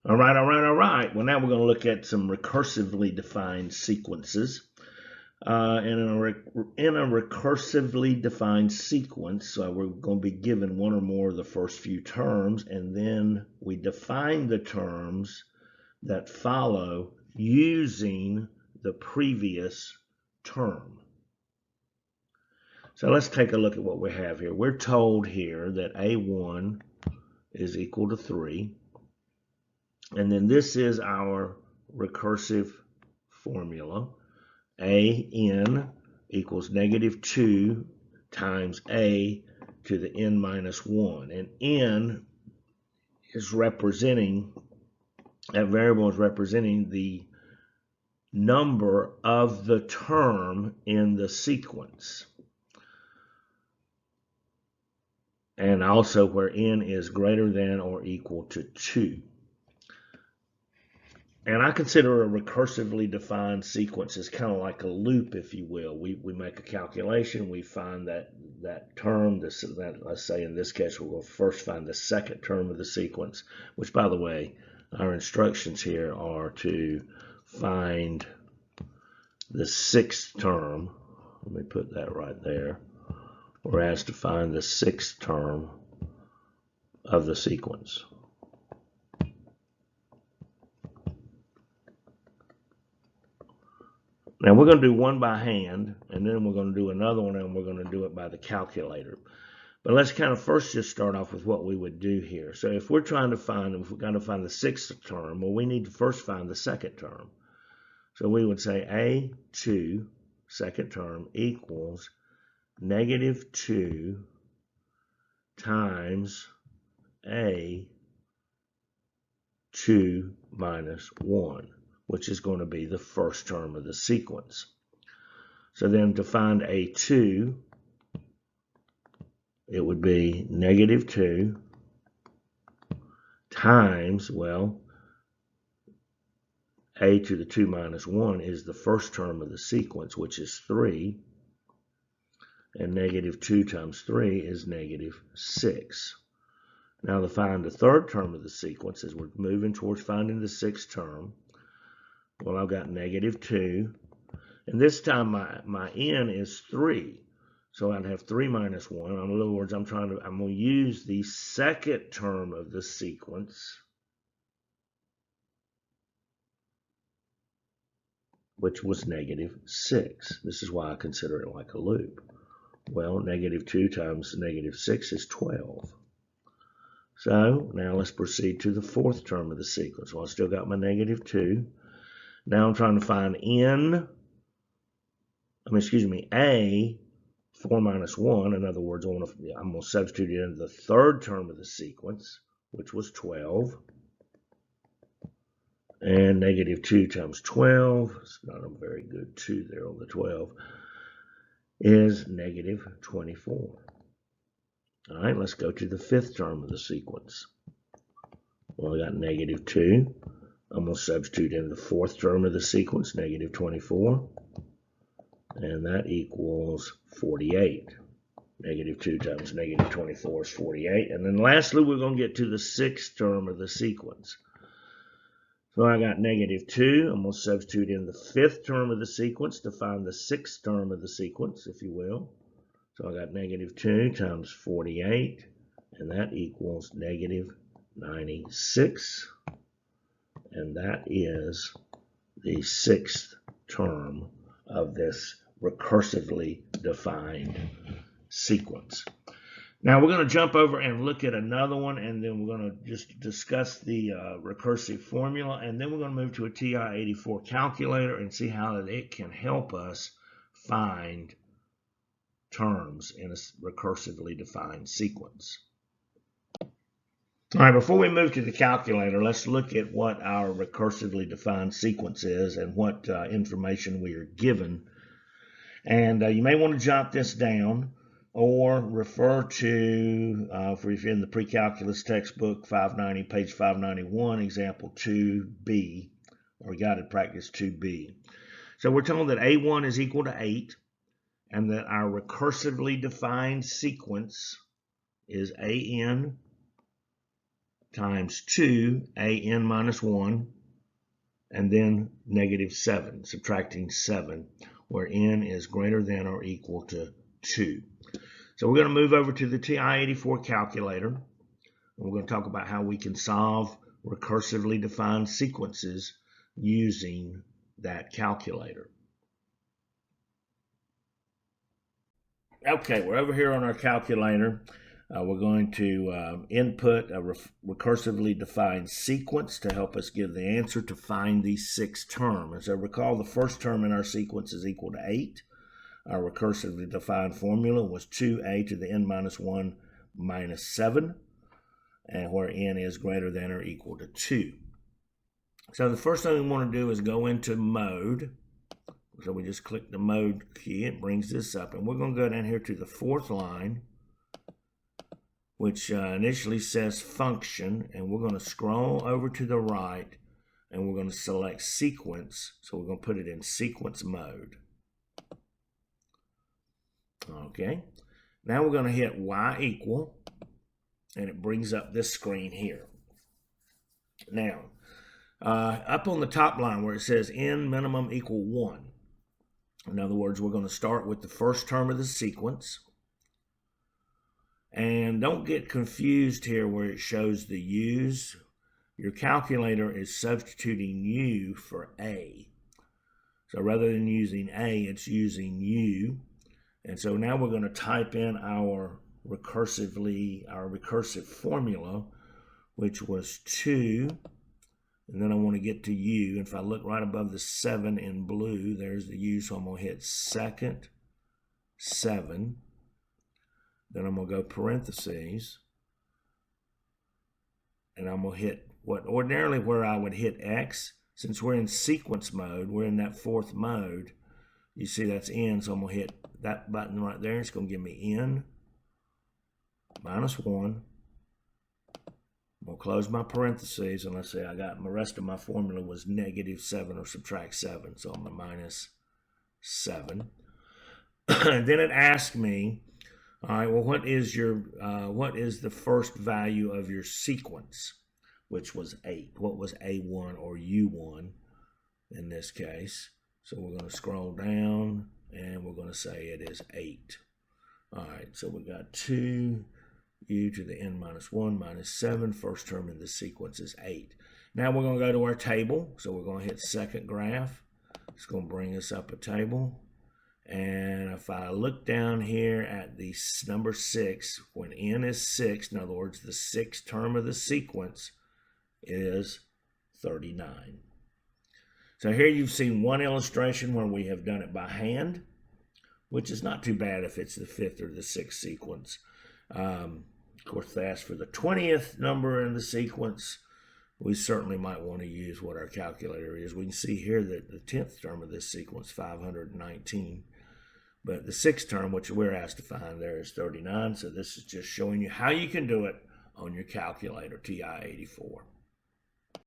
All right, all right, all right. Well, now we're going to look at some recursively defined sequences. In a recursively defined sequence, we're going to be given one or more of the first few terms, and then we define the terms that follow using the previous term. So let's take a look at what we have here. We're told here that A1 is equal to 3. And then this is our recursive formula. A(n) equals -2 times A to the n minus 1. And n is representing, that variable is representing the number of the term in the sequence. And also where n is greater than or equal to 2. And I consider a recursively defined sequence as kind of like a loop, if you will. We make a calculation, we find that term, let's say in this case, we'll first find the second term of the sequence, which, by the way, our instructions here are to find the sixth term. Let me put that right there. We're asked to find the sixth term of the sequence. Now we're going to do one by hand, and then we're going to do another one, and we're going to do it by the calculator. But let's kind of first just start off with what we would do here. So if we're got to find the sixth term, well, we need to first find the second term. So we would say A2, second term, equals -2 times A2 minus 1. Which is going to be the first term of the sequence. So then to find A2, it would be -2 times, well, A to the 2 minus 1 is the first term of the sequence, which is 3. And -2 times 3 is -6. Now to find the third term of the sequence, as we're moving towards finding the sixth term, well, I've got -2, and this time my n is 3, so I'd have 3 minus 1. In other words, I'm going to use the second term of the sequence, which was -6. This is why I consider it like a loop. Well, -2 times -6 is 12. So now let's proceed to the fourth term of the sequence. Well, I still got my -2. Now I'm trying to find A, 4 minus 1. In other words, I'm going to substitute it into the third term of the sequence, which was 12. And -2 times 12, it's not a very good 2 there on the 12, is -24. All right, let's go to the fifth term of the sequence. Well, I got -2. I'm going to substitute in the fourth term of the sequence, -24, and that equals 48. -2 times -24 is 48. And then lastly, we're going to get to the sixth term of the sequence. So I got -2. I'm going to substitute in the fifth term of the sequence to find the sixth term of the sequence, if you will. So I got -2 times 48, and that equals -96. And that is the sixth term of this recursively defined sequence. Now we're going to jump over and look at another one, and then we're going to just discuss the recursive formula, and then we're going to move to a TI-84 calculator and see how it can help us find terms in a recursively defined sequence. All right, before we move to the calculator, let's look at what our recursively defined sequence is and what information we are given. And you may want to jot this down or refer to, if you're in the pre-calculus textbook, 590, page 591, example 2B, or guided practice 2B. So we're told that A1 is equal to 8, and that our recursively defined sequence is AN times 2an minus 1, and then negative 7, subtracting 7, where n is greater than or equal to 2. So we're going to move over to the TI-84 calculator, and we're going to talk about how we can solve recursively defined sequences using that calculator. Okay, we're over here on our calculator. We're going to input a recursively defined sequence to help us give the answer to find the sixth term. And so recall the first term in our sequence is equal to 8. Our recursively defined formula was 2a to the n minus 1 minus 7, and where n is greater than or equal to 2. So the first thing we want to do is go into mode. So we just click the mode key, it brings this up, and we're going to go down here to the fourth line, which initially says function, and we're going to scroll over to the right, and we're going to select sequence, so we're going to put it in sequence mode. Okay, now we're going to hit y equal, and it brings up this screen here. Now, up on the top line where it says n minimum equal 1, in other words, we're going to start with the first term of the sequence. And don't get confused here where it shows the u's. Your calculator is substituting u for a. So rather than using a, it's using u. And so now we're going to type in our recursive formula, which was 2. And then I want to get to u. If I look right above the 7 in blue, there's the u. So I'm going to hit second 7. Then I'm going to go parentheses. And I'm going to hit what ordinarily where I would hit x. Since we're in sequence mode, we're in that fourth mode. You see that's n. So I'm going to hit that button right there. It's going to give me n minus 1. I'm going to close my parentheses, and let's say I got my rest of my formula was negative 7 or subtract 7, so I'm a minus 7. And then it asked me, all right, well, what is the first value of your sequence, which was 8? What was A1 or U1 in this case? So we're going to scroll down, and we're going to say it is 8. All right, so we got 2. U to the n minus 1 minus 7. First term in the sequence is 8. Now we're going to go to our table. So we're going to hit second graph. It's going to bring us up a table. And if I look down here at the number 6, when n is 6, in other words, the sixth term of the sequence is 39. So here you've seen one illustration where we have done it by hand, which is not too bad if it's the 5th or the 6th sequence. Of course, they ask for the 20th number in the sequence. We certainly might want to use what our calculator is. We can see here that the 10th term of this sequence, 519. But the 6th term, which we're asked to find there, is 39. So this is just showing you how you can do it on your calculator, TI-84.